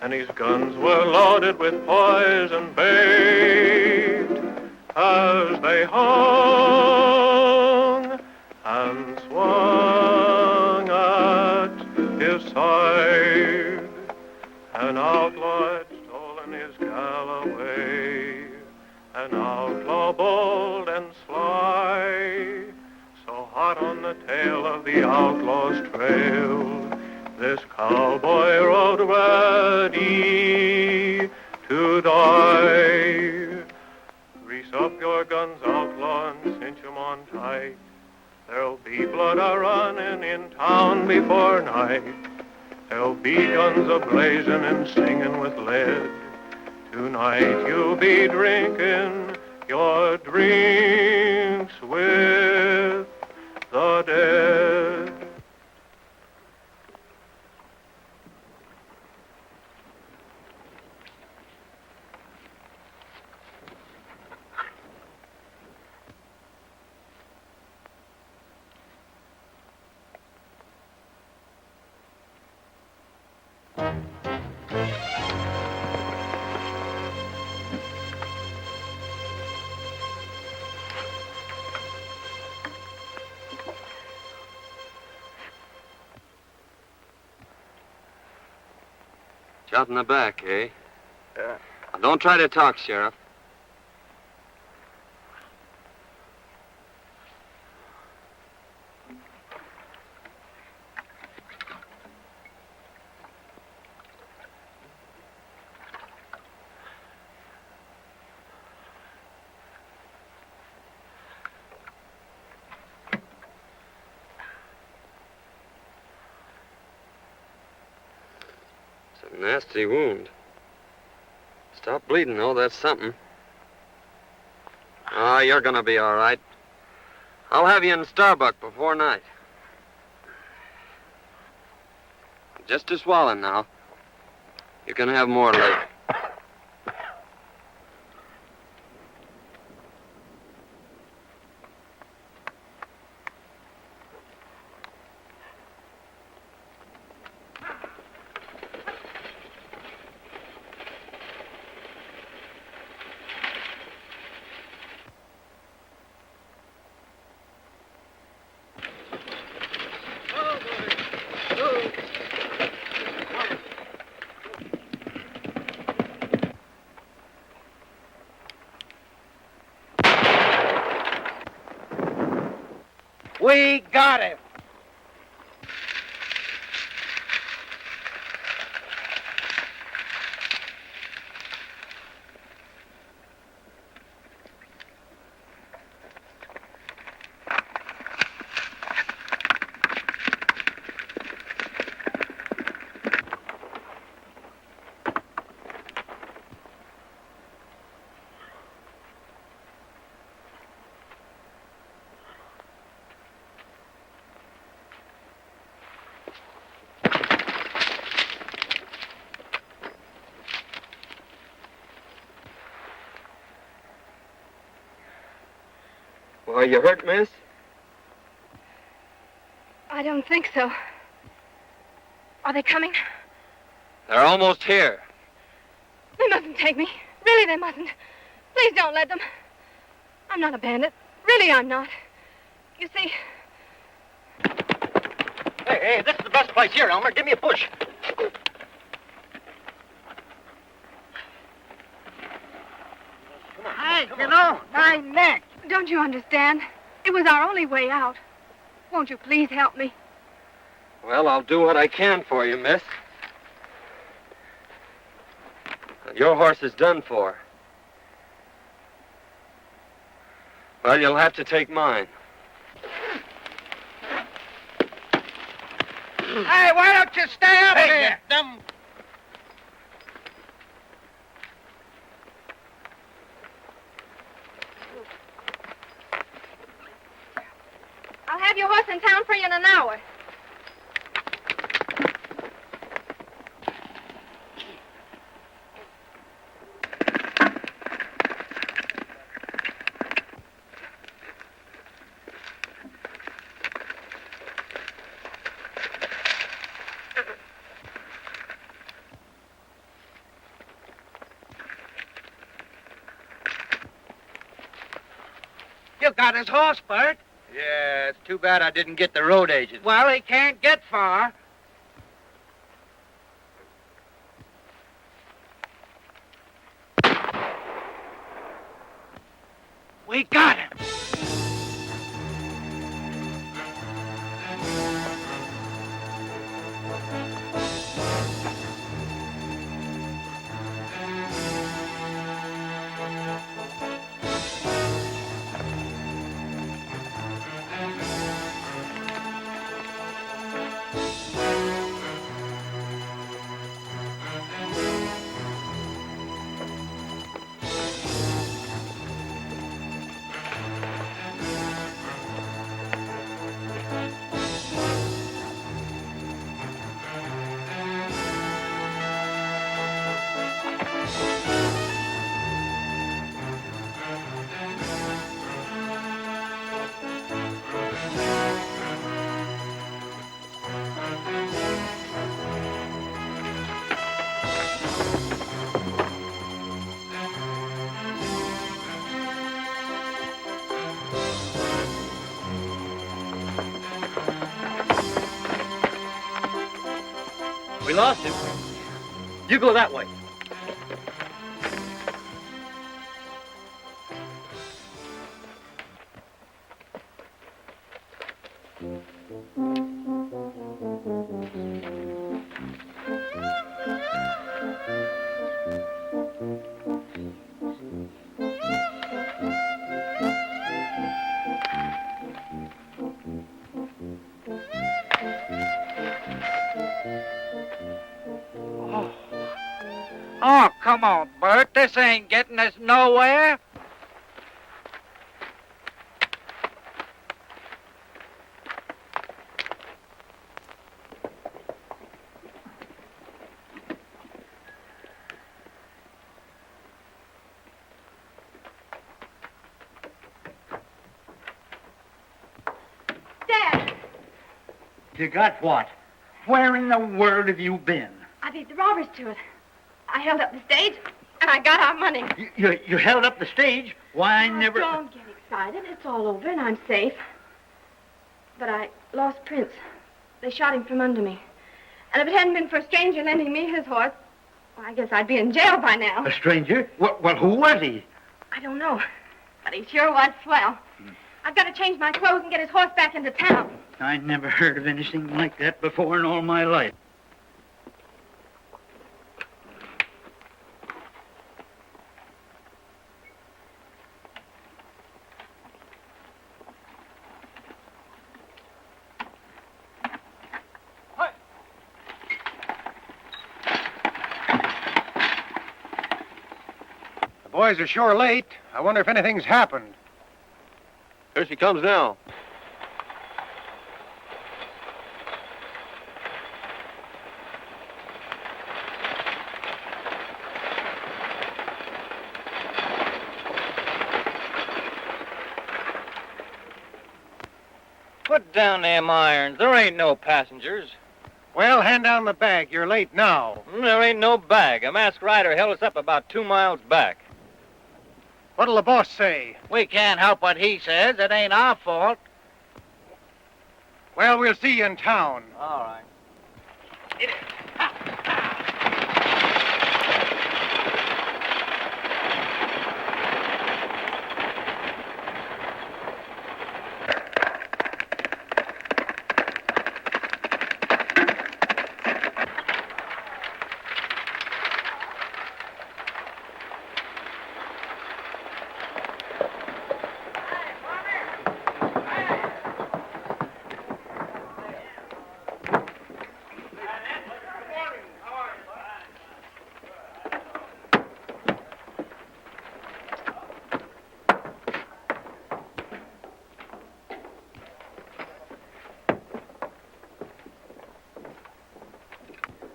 and his guns were loaded with poison bait. As they hung and swung at his side, an outlaw had stolen his gal away, an outlaw bold and sly, so hot on the tail of the outlaw's trail, this cowboy rode ready to die. Grease up your guns, outlaw, and cinch 'em on tight. There'll be blood a-running in town before night. There'll be guns a-blazing and singing with lead. Tonight you'll be drinking your drinks with the dead. Shot in the back, eh? Yeah. Now, don't try to talk, Sheriff. Nasty wound. Stop bleeding, though. That's something. Oh, you're gonna be all right. I'll have you in Starbuck before night. Just to swallow now. You can have more later. We got him. Are you hurt, miss? I don't think so. Are they coming? They're almost here. They mustn't take me. Really, they mustn't. Please don't let them. I'm not a bandit. Really, I'm not. You see... Hey, this is the best place here, Elmer. Give me a push. Hey, you know, my neck. Don't you understand? It was our only way out. Won't you please help me? Well, I'll do what I can for you, miss. Your horse is done for. Well, you'll have to take mine. Hey, why don't you stay up here? Them... I'll have your horse in town for you in an hour. got his horse, Bert. Yeah, it's too bad I didn't get the road agent. Well, he can't get far. We got him. We lost him. You go that way. Oh, come on, Bert. This ain't getting us nowhere. Dad, You got what? Where in the world have you been? I beat the robbers to it. I held up the stage, and I got our money. You held up the stage? Why, I never... Don't get excited. It's all over, and I'm safe. But I lost Prince. They shot him from under me. And if it hadn't been for a stranger lending me his horse, well, I guess I'd be in jail by now. A stranger? Well, who was he? I don't know. But he sure was swell. I've got to change my clothes and get his horse back into town. I never heard of anything like that before in all my life. The boys are sure late. I wonder if anything's happened. Here she comes now. Put down them irons. There ain't no passengers. Well, hand down the bag. You're late now. There ain't no bag. A masked rider held us up about 2 miles back. What'll the boss say? We can't help what he says. It ain't our fault. Well, we'll see you in town. All right.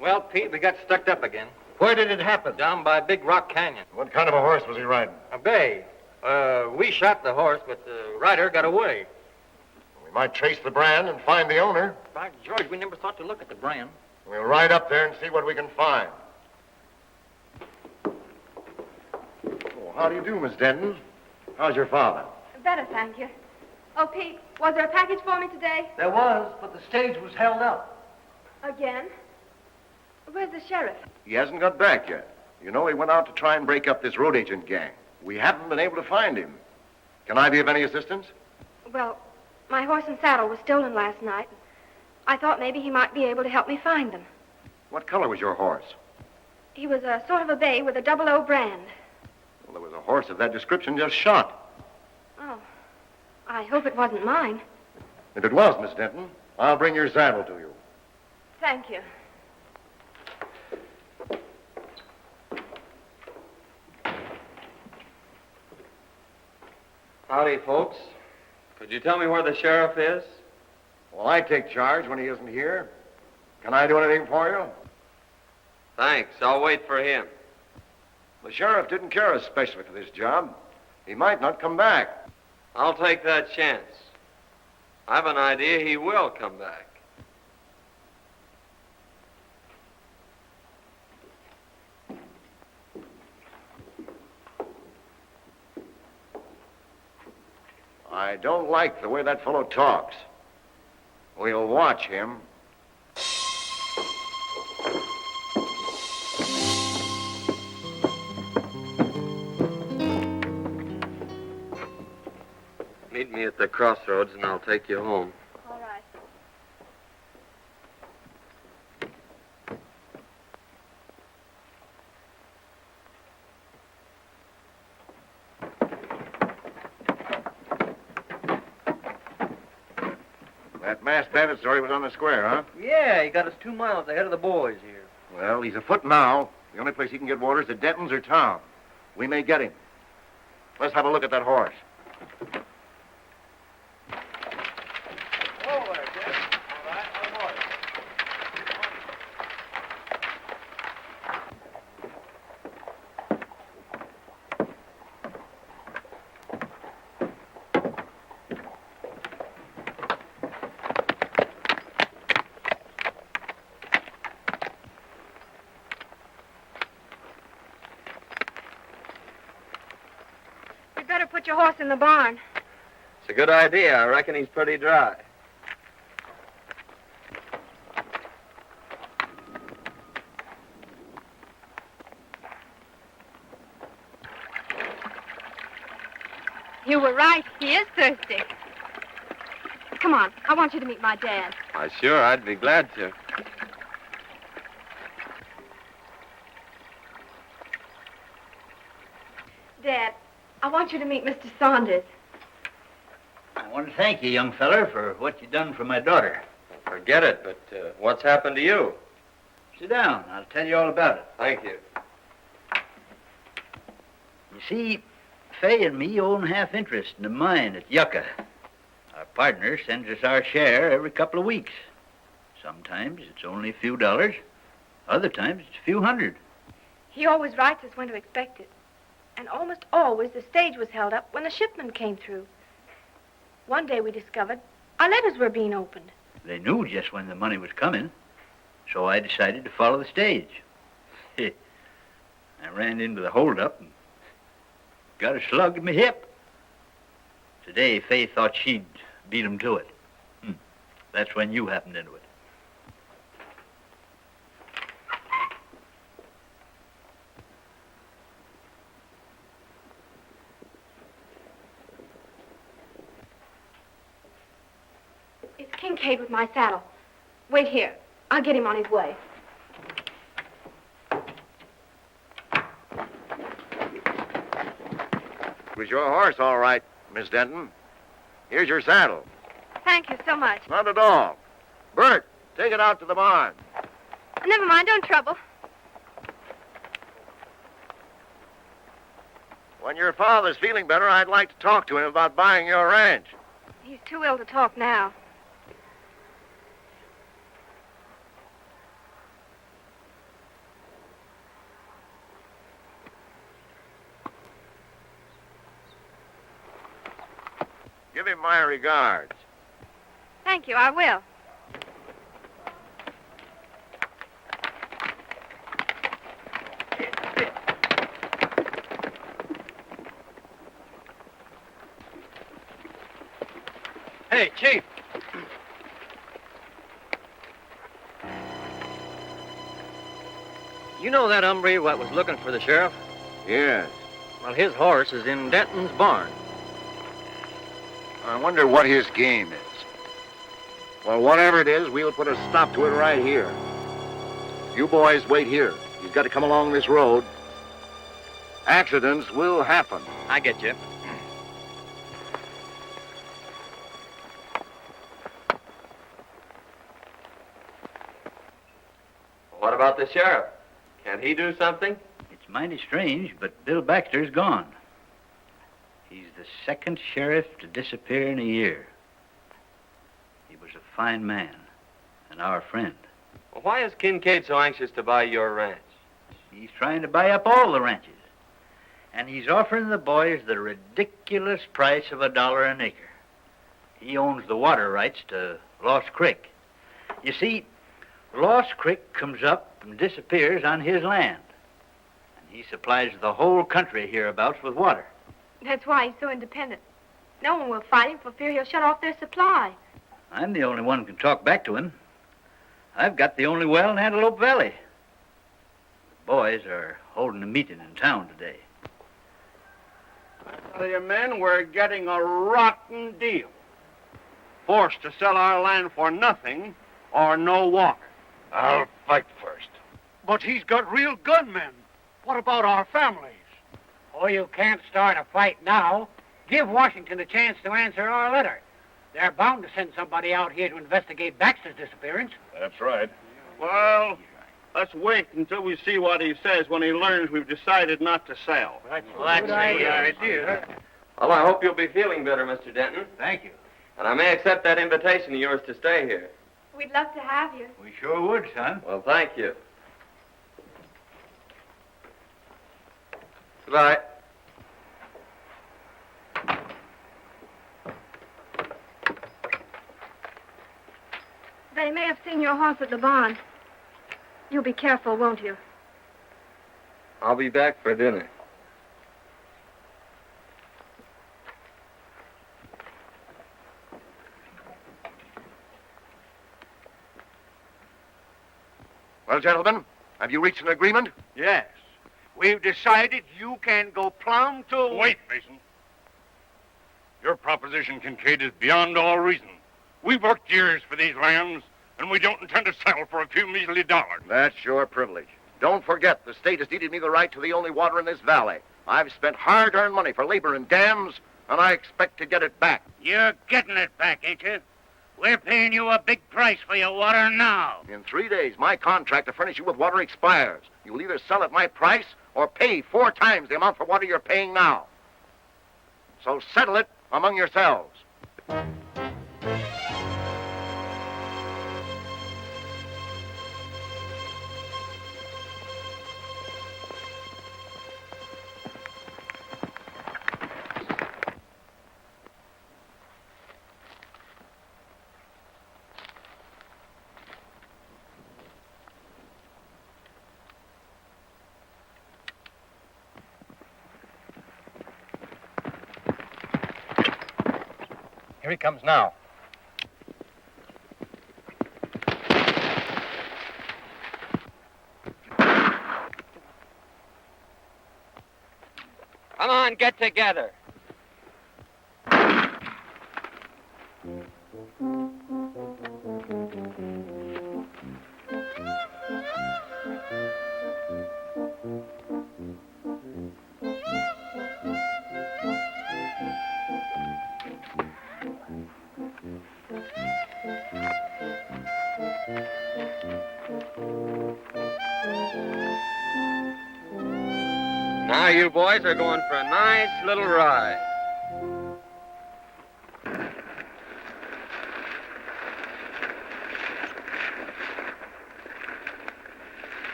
Well, Pete, we got stuck up again. Where did it happen? Down by Big Rock Canyon. What kind of a horse was he riding? A bay. We shot the horse, but the rider got away. We might trace the brand and find the owner. By George, we never thought to look at the brand. We'll ride up there and see what we can find. Oh, how do you do, Miss Denton? How's your father? Better, thank you. Oh, Pete, was there a package for me today? There was, but the stage was held up. Again? Where's the sheriff? He hasn't got back yet. You know, he went out to try and break up this road agent gang. We haven't been able to find him. Can I be of any assistance? Well, my horse and saddle was stolen last night. I thought maybe he might be able to help me find them. What color was your horse? He was a sort of a bay with a 00 brand. Well, there was a horse of that description just shot. Oh, I hope it wasn't mine. If it was, Miss Denton, I'll bring your saddle to you. Thank you. Howdy, folks. Could you tell me where the sheriff is? Well, I take charge when he isn't here. Can I do anything for you? Thanks. I'll wait for him. The sheriff didn't care especially for this job. He might not come back. I'll take that chance. I've an idea he will come back. I don't like the way that fellow talks. We'll watch him. Meet me at the crossroads and I'll take you home. All right. That masked bandit story was on the square, huh? Yeah, he got us 2 miles ahead of the boys here. Well, he's afoot now. The only place he can get water is at Denton's or town. We may get him. Let's have a look at that horse. Oh, there, kid. All right, on horse. You'd better put your horse in the barn. It's a good idea. I reckon he's pretty dry. You were right. He is thirsty. Come on. I want you to meet my dad. Sure, I'd be glad to. Dad, I want you to meet Mr. Saunders. I want to thank you, young feller, for what you done for my daughter. Forget it, but what's happened to you? Sit down. I'll tell you all about it. Thank you. You see, Fay and me own half interest in the mine at Yucca. Our partner sends us our share every couple of weeks. Sometimes it's only a few dollars. Other times it's a few hundred. He always writes us when to expect it. And almost always the stage was held up when the shipment came through. One day we discovered our letters were being opened. They knew just when the money was coming, so I decided to follow the stage. I ran into the holdup and got a slug in my hip. Today, Fay thought she'd beat him to it. That's when you happened into it. It's Kincaid with my saddle. Wait here. I'll get him on his way. It was your horse, all right, Miss Denton. Here's your saddle. Thank you so much. Not at all. Bert, take it out to the barn. Never mind, don't trouble. When your father's feeling better, I'd like to talk to him about buying your ranch. He's too ill to talk now. Give him my regards. Thank you, I will. Hey, Chief. You know that hombre what was looking for the sheriff? Yes. Well, his horse is in Denton's barn. I wonder what his game is. Well, whatever it is, we'll put a stop to it right here. You boys wait here. You've got to come along this road. Accidents will happen. I get you. What about the sheriff? Can't he do something? It's mighty strange, but Bill Baxter's gone. He's the second sheriff to disappear in a year. He was a fine man and our friend. Well, why is Kincaid so anxious to buy your ranch? He's trying to buy up all the ranches. And he's offering the boys the ridiculous price of $1 an acre. He owns the water rights to Lost Creek. You see, Lost Creek comes up and disappears on his land. And he supplies the whole country hereabouts with water. That's why he's so independent. No one will fight him for fear he'll shut off their supply. I'm the only one who can talk back to him. I've got the only well in Antelope Valley. The boys are holding a meeting in town today. I tell you, men, we're getting a rotten deal. Forced to sell our land for nothing or no water. I'll fight first. But he's got real gunmen. What about our families? Oh, you can't start a fight now. Give Washington a chance to answer our letter. They're bound to send somebody out here to investigate Baxter's disappearance. That's right. Well, let's wait until we see what he says when he learns we've decided not to sell. That's a good idea. Well, I hope you'll be feeling better, Mr. Denton. Thank you. And I may accept that invitation of yours to stay here. We'd love to have you. We sure would, son. Well, thank you. Goodbye. They may have seen your horse at the barn. You'll be careful, won't you? I'll be back for dinner. Well, gentlemen, have you reached an agreement? Yes. We've decided you can go plumb to... Wait, Mason. Your proposition, Kincaid, is beyond all reason. We've worked years for these lands, and we don't intend to settle for a few measly dollars. That's your privilege. Don't forget, the state has deeded me the right to the only water in this valley. I've spent hard-earned money for labor and dams, and I expect to get it back. You're getting it back, ain't you? We're paying you a big price for your water now. In 3 days, my contract to furnish you with water expires. You'll either sell at my price or pay 4 times the amount for water you're paying now. So settle it among yourselves. Here he comes now. Come on, get together. Now you boys are going for a nice little ride.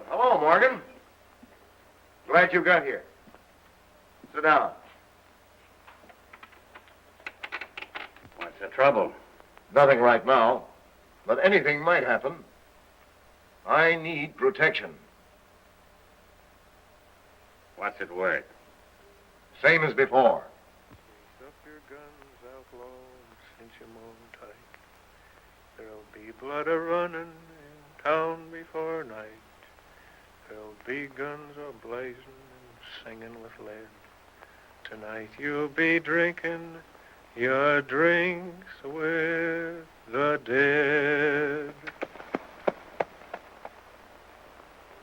Hello, Morgan. Glad you got here. Sit down. What's the trouble? Nothing right now, but anything might happen. I need protection. What's it worth? Same as before. Raise up your guns, outlaw, and cinch 'em on tight. There'll be blood a-running in town before night. There'll be guns a-blazing and singing with lead. Tonight you'll be drinking your drinks with the dead.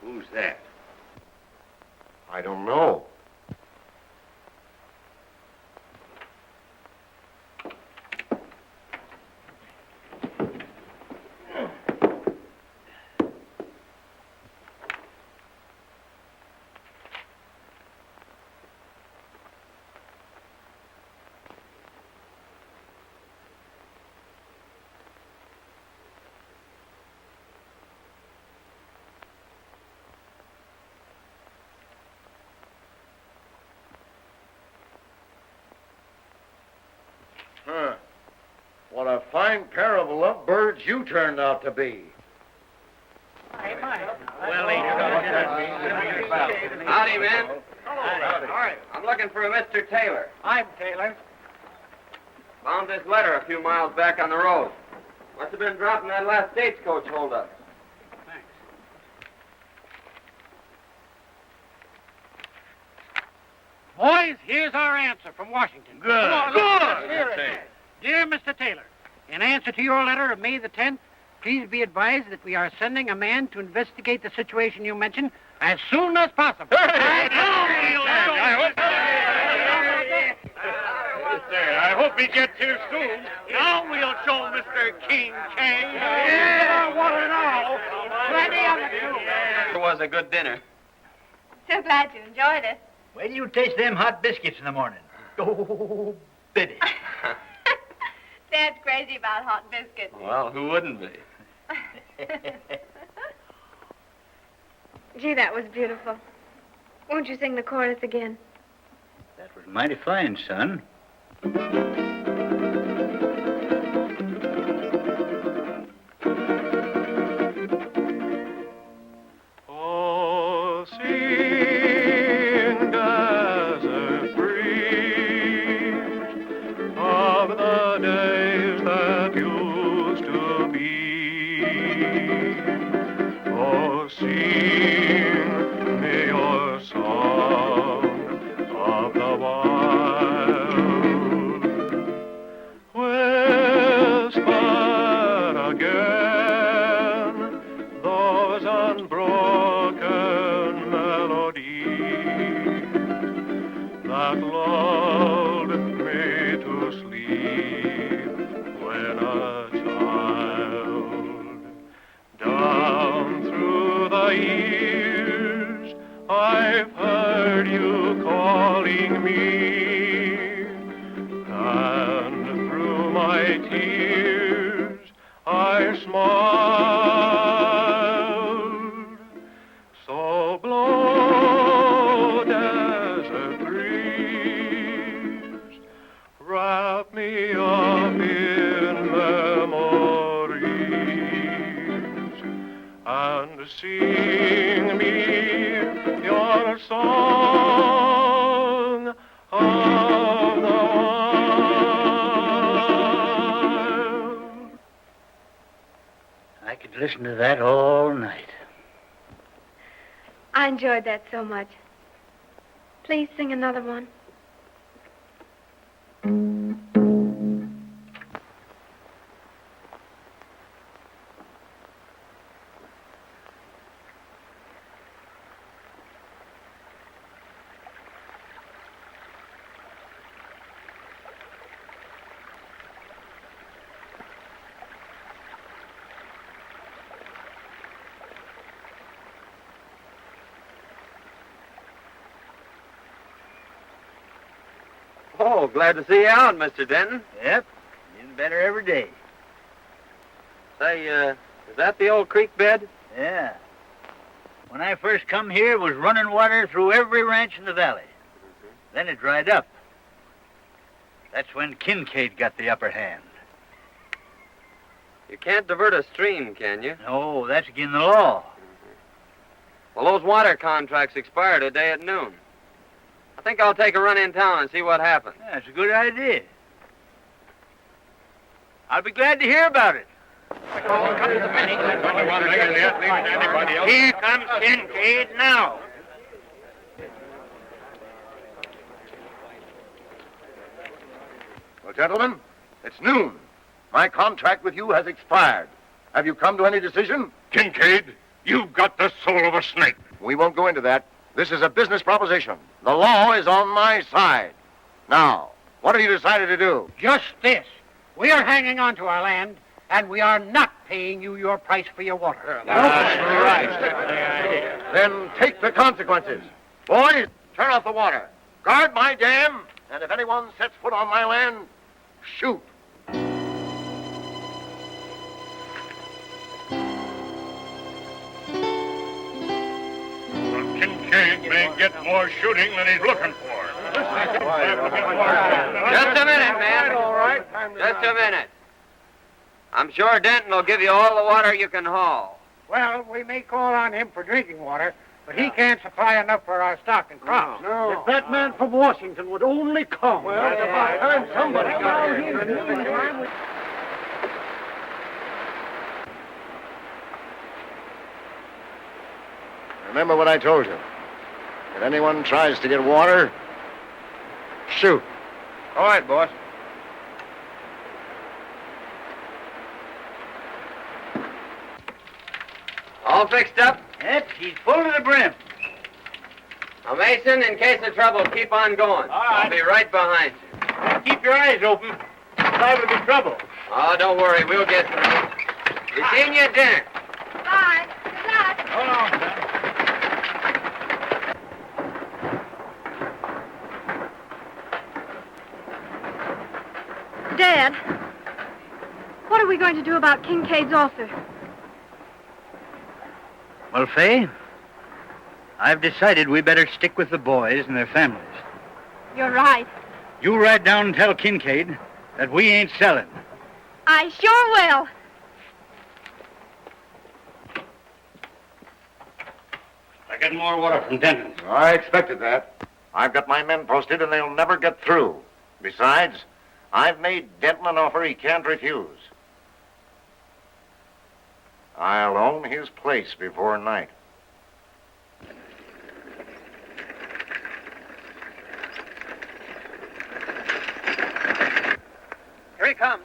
Who's that? I don't know. Huh. What a fine pair of lovebirds you turned out to be. Howdy, men. Howdy. I'm looking for a Mr. Taylor. I'm Taylor. Found this letter a few miles back on the road. Must have been dropping that last stagecoach holdup. Thanks. Boys, here's our answer from Washington. Good. Come on, Good. Hear it. Dear Mr. Taylor, in answer to your letter of May the 10th, please be advised that we are sending a man to investigate the situation you mentioned as soon as possible. I hope he gets here soon. Now we'll show Mr. King K. Yeah, what an all. Plenty of it, too. It was a good dinner. So glad you enjoyed it. Wait till you taste them hot biscuits in the morning. Oh, Biddy. Dad's crazy about hot biscuits. Well, who wouldn't be? Gee, that was beautiful. Won't you sing the chorus again? That was mighty fine, son. Oh, sing, desert breeze, of the days that used to be. Oh, sing me your song of the wild. Whisper again those unbroken melodies that lulled me to sleep when a child. Down through the years, I've heard you calling me, and through my tears, I smiled. So blow, desert breeze, wrap me up in memories, and sing me your song of the wild. I could listen to that all night. I enjoyed that so much. Please sing another one. Oh, glad to see you out, Mr. Denton. Yep, getting better every day. Say, is that the old creek bed? Yeah. When I first come here, it was running water through every ranch in the valley. Then it dried up. That's when Kincaid got the upper hand. You can't divert a stream, can you? No, that's against the law. Well, those water contracts expire today at noon. I think I'll take a run in town and see what happens. Yeah, that's a good idea. I'll be glad to hear about it. Here comes Kincaid now. Well, gentlemen, it's noon. My contract with you has expired. Have you come to any decision? Kincaid, you've got the soul of a snake. We won't go into that. This is a business proposition. The law is on my side. Now, what have you decided to do? Just this. We are hanging on to our land, and we are not paying you your price for your water. That's right. Then take the consequences. Boys, turn off the water. Guard my dam, and if anyone sets foot on my land, shoot. Kincaid may get more shooting than he's looking for. Just a minute, man. All right. Just a minute. I'm sure Denton will give you all the water you can haul. Well, we may call on him for drinking water, but he can't supply enough for our stock and crops. No. If that man from Washington would only come. Well, it's about time somebody got here. Remember what I told you. If anyone tries to get water, shoot. All right, boss. All fixed up? Yep, he's full to the brim. Now, Mason, in case of trouble, keep on going. All right. I'll be right behind you. Keep your eyes open. Liable to be trouble. Oh, don't worry. We'll get through. Be seeing you at dinner. Bye. Good luck. Hold on, son. Dad, what are we going to do about Kincaid's ulcer? Well, Fay, I've decided we better stick with the boys and their families. You're right. You ride down and tell Kincaid that we ain't selling. I sure will. I get more water from Denton. I expected that. I've got my men posted and they'll never get through. Besides, I've made Denton an offer he can't refuse. I'll own his place before night. Here he comes.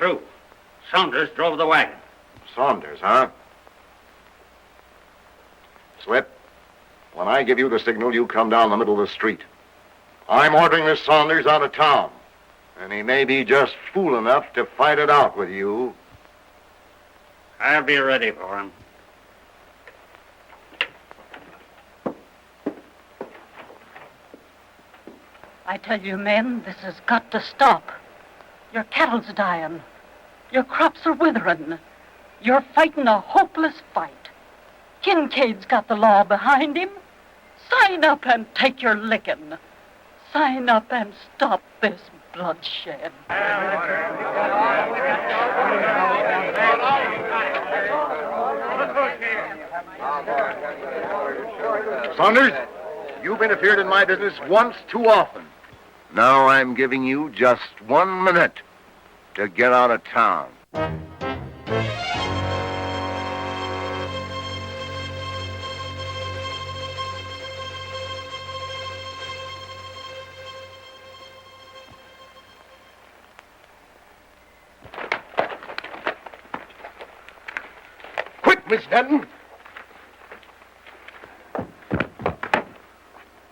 true. Saunders drove the wagon. Saunders, huh? Slip, when I give you the signal, you come down the middle of the street. I'm ordering this Saunders out of town, and he may be just fool enough to fight it out with you. I'll be ready for him. I tell you, men, this has got to stop. Your cattle's dying. Your crops are withering. You're fighting a hopeless fight. Kincaid's got the law behind him. Sign up and take your licking. Sign up and stop this bloodshed. Saunders, you've interfered in my business once too often. Now I'm giving you just 1 minute to get out of town. Quick, Miss Denton.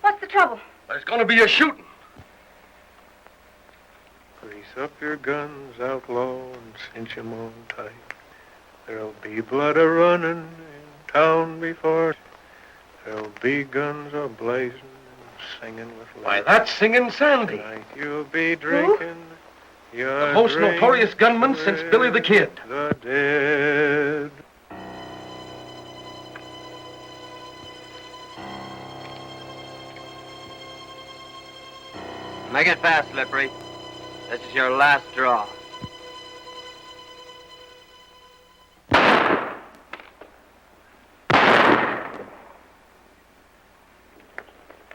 What's the trouble? There's going to be a shooting. Grease up your guns, outlaw, and cinch 'em on tight. There'll be blood a-running in town before. There'll be guns a-blazing and singing with life. Why, that's Singin' Sandy. Tonight you'll be drinking your The most drink notorious gunman since with Billy the Kid. The dead. Make it fast, Slippery. This is your last draw.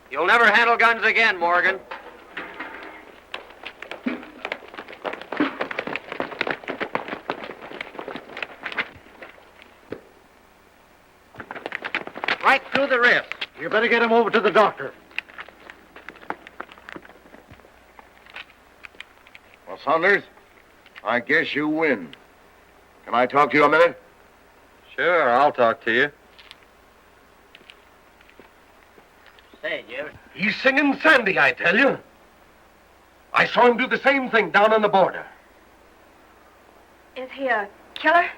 You'll never handle guns again, Morgan. Right through the wrist. You better get him over to the doctor. Well, Saunders, I guess you win. Can I talk to you a minute? Sure, I'll talk to you. Say, Jim. He's Singin' Sandy, I tell you. I saw him do the same thing down on the border. Is he a killer?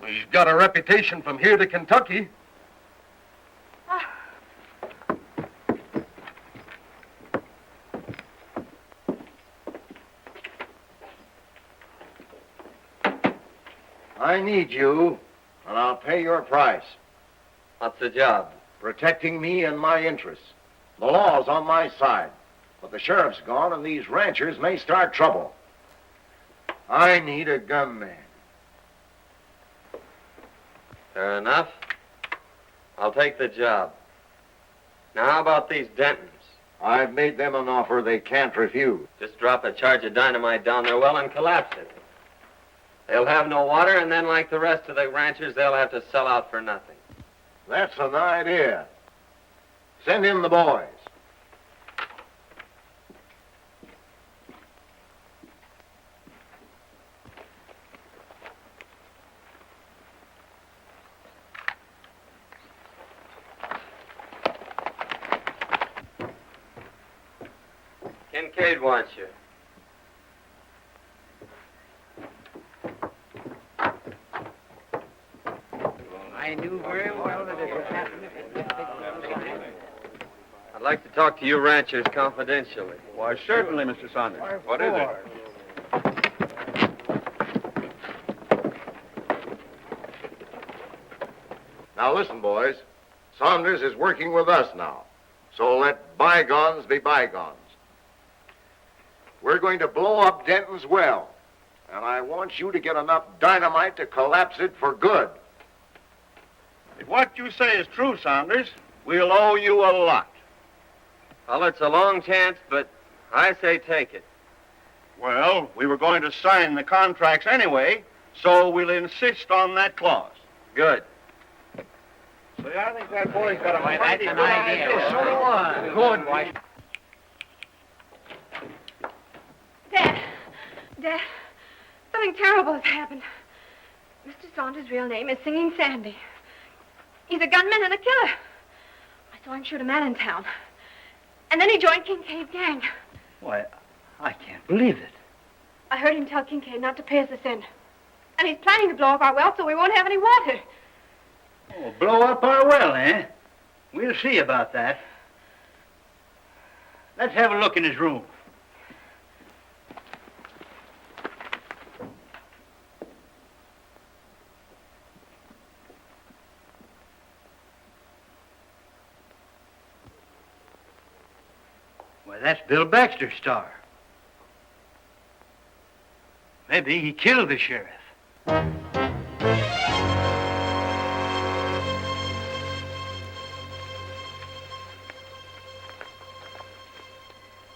He's got a reputation from here to Kentucky. Oh. I need you, and I'll pay your price. What's the job? Protecting me and my interests. The law's on my side, but the sheriff's gone, and these ranchers may start trouble. I need a gunman. Fair enough. I'll take the job. Now, how about these Dentons? I've made them an offer they can't refuse. Just drop a charge of dynamite down their well and collapse it. They'll have no water, and then, like the rest of the ranchers, they'll have to sell out for nothing. That's an idea. Send in the boys. Kincaid wants you. I knew very well that it would happen. I'd like to talk to you ranchers confidentially. Why, certainly, Mr. Saunders. What is it? Now listen, boys. Saunders is working with us now. So let bygones be bygones. We're going to blow up Denton's well. And I want you to get enough dynamite to collapse it for good. If what you say is true, Saunders, we'll owe you a lot. Well, it's a long chance, but I say take it. Well, we were going to sign the contracts anyway, so we'll insist on that clause. Good. See, I think that boy's got a That's an idea. So do I. Good. Dad. Dad. Something terrible has happened. Mr. Saunders' real name is Singing Sandy. He's a gunman and a killer. I saw him shoot a man in town. And then he joined Kincaid's gang. Why, I can't believe it. I heard him tell Kincaid not to pay us a cent. And he's planning to blow up our well so we won't have any water. Oh, blow up our well, eh? We'll see about that. Let's have a look in his room. Why, that's Bill Baxter's star. Maybe he killed the sheriff.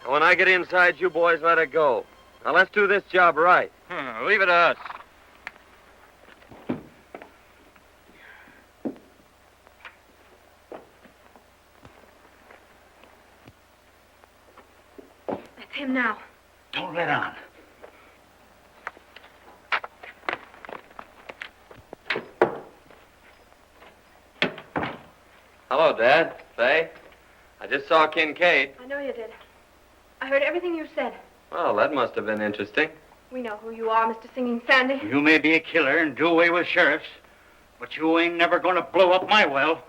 When I get inside, you boys let it go. Now, let's do this job right. Leave it to us. That's him now. Don't let on. Hello, Dad. Faye. I just saw Kincaid. I know you did. I heard everything you said. Well, that must have been interesting. We know who you are, Mr. Singing Sandy. You may be a killer and do away with sheriffs, but you ain't never gonna blow up my well.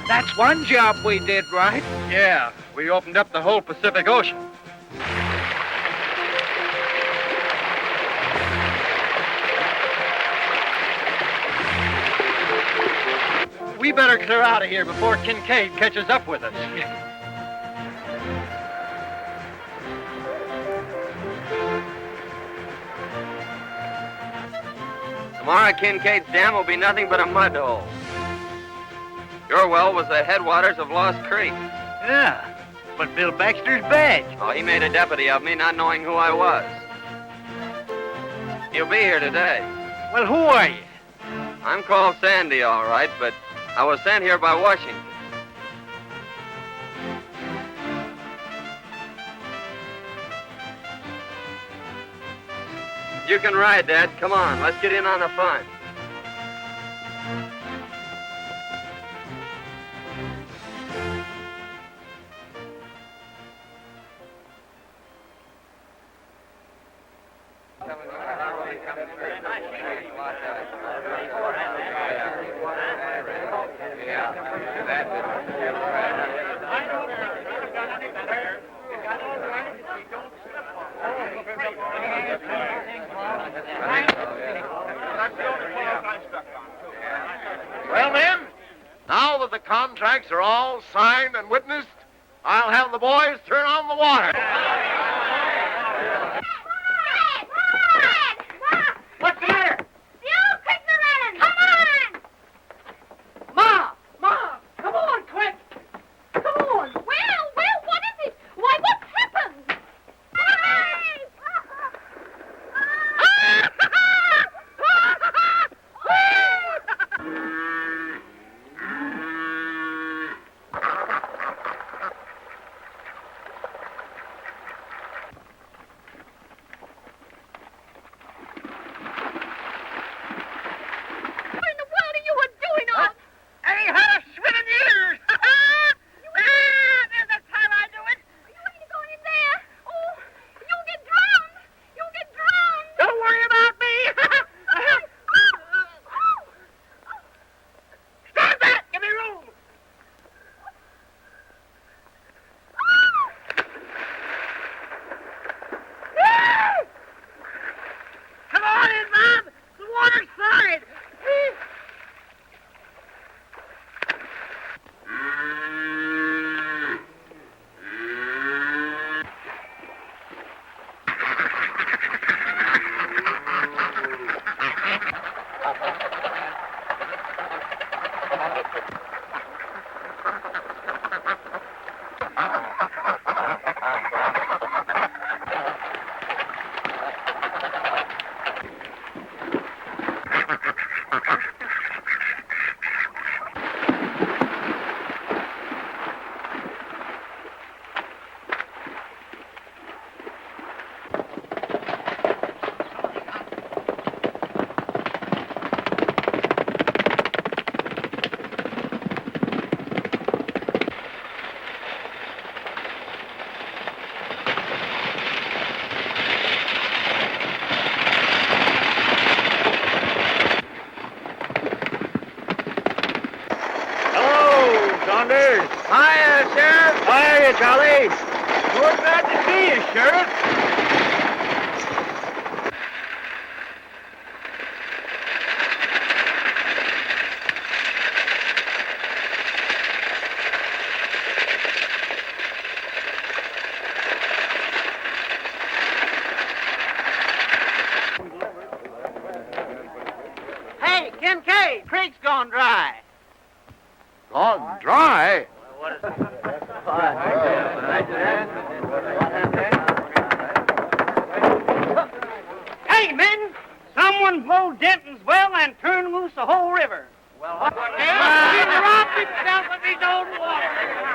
That's one job we did right. Yeah, we opened up the whole Pacific Ocean. We better clear out of here before Kincaid catches up with us. Tomorrow, Kincaid's dam will be nothing but a mud hole. Your well was the headwaters of Lost Creek. Yeah, but Bill Baxter's badge. Oh, he made a deputy of me, not knowing who I was. He'll be here today. Well, who are you? I'm called Sandy, all right, but I was sent here by Washington. You can ride, Dad. Come on, let's get in on the fun. Well, men, now that the contracts are all signed and witnessed, I'll have the boys turn on the water. What's the matter? The old creeks are running. Come on! Ma! Ma! Come on, quick! Come on! Will, what is it? Why, what's happened? Golly. We're glad to see you, Sheriff. Hey, Kincaid, creek's gone dry. Gone dry? Hey, men, someone blow Denton's well and turn loose the whole river. Well, what? He robbed himself of his own water.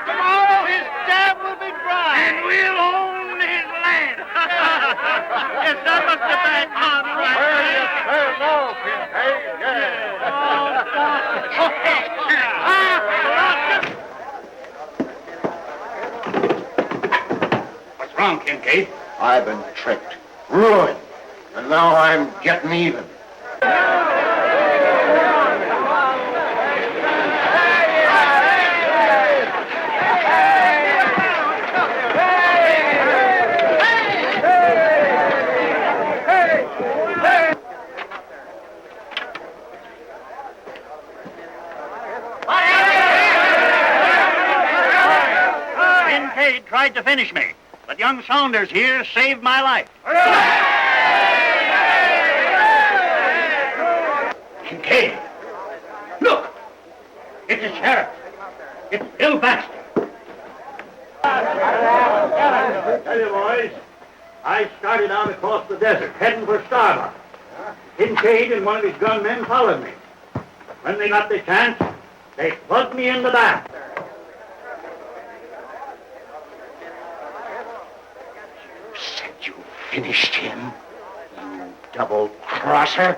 Tomorrow his dam will be dry. And we'll own his land. Yes, that must have been on What's wrong, Kincaid? I've been tricked, ruined, and now I'm getting even. Kincaid tried to finish me, but young Saunders here saved my life. Kincaid! Look! It's the sheriff! It's Bill Baxter! Tell you, boys, I started out across the desert, heading for Starbuck. Kincaid and one of his gunmen followed me. When they got the chance, they plugged me in the back. You said you finished him, you double-crosser?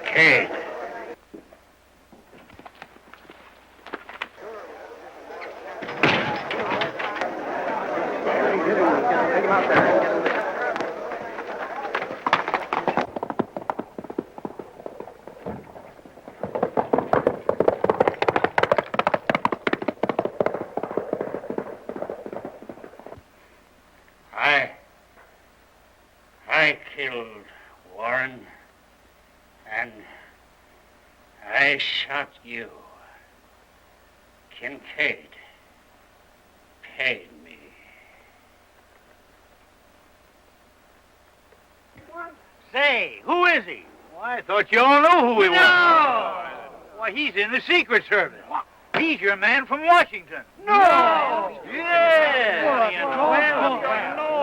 Kincaid. I killed Warren, and I shot you. Kincaid paid me. Say, who is he? Well, I thought you all knew who he was. No! Why, he's in the Secret Service. He's your man from Washington. No! Yeah!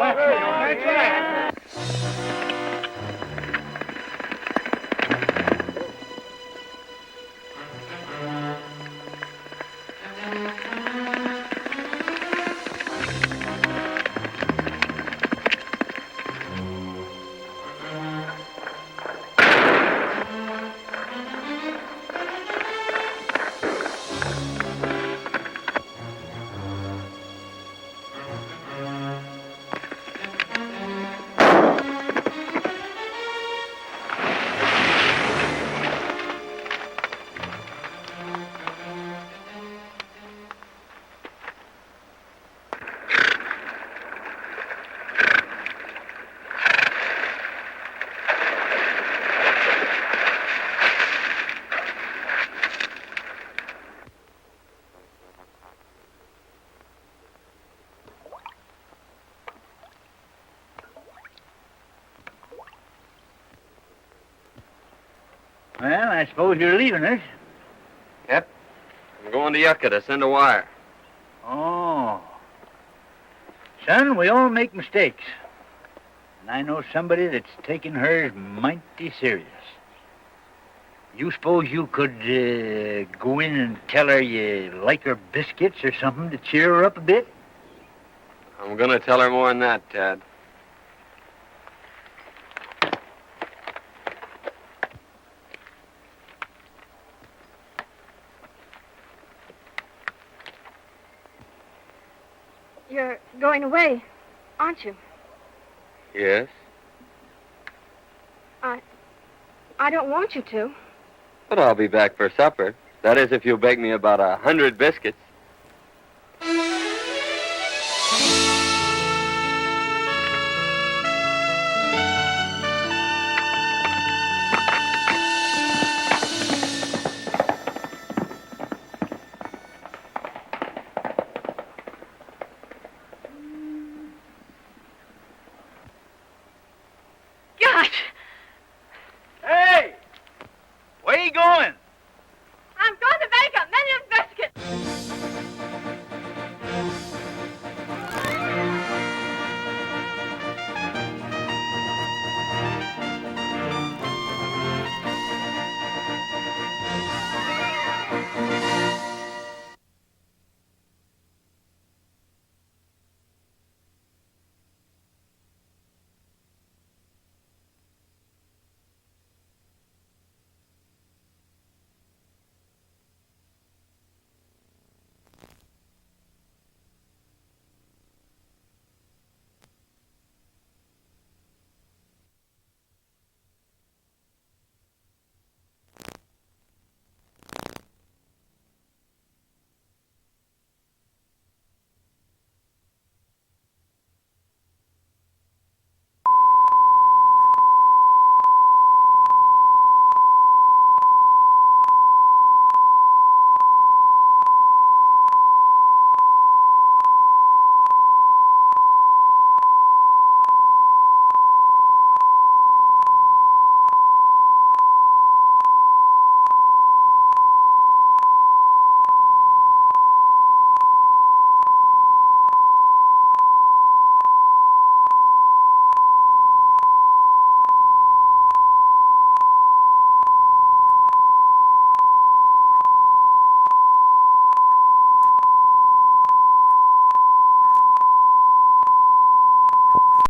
That's right. Well, I suppose you're leaving us. Yep. I'm going to Yucca to send a wire. Oh. Son, we all make mistakes. And I know somebody that's taking hers mighty serious. You suppose you could go in and tell her you like her biscuits or something to cheer her up a bit? I'm going to tell her more than that, Tad. You're going away, aren't you? Yes. I don't want you to. But I'll be back for supper. That is, if you'll bake me about 100 biscuits.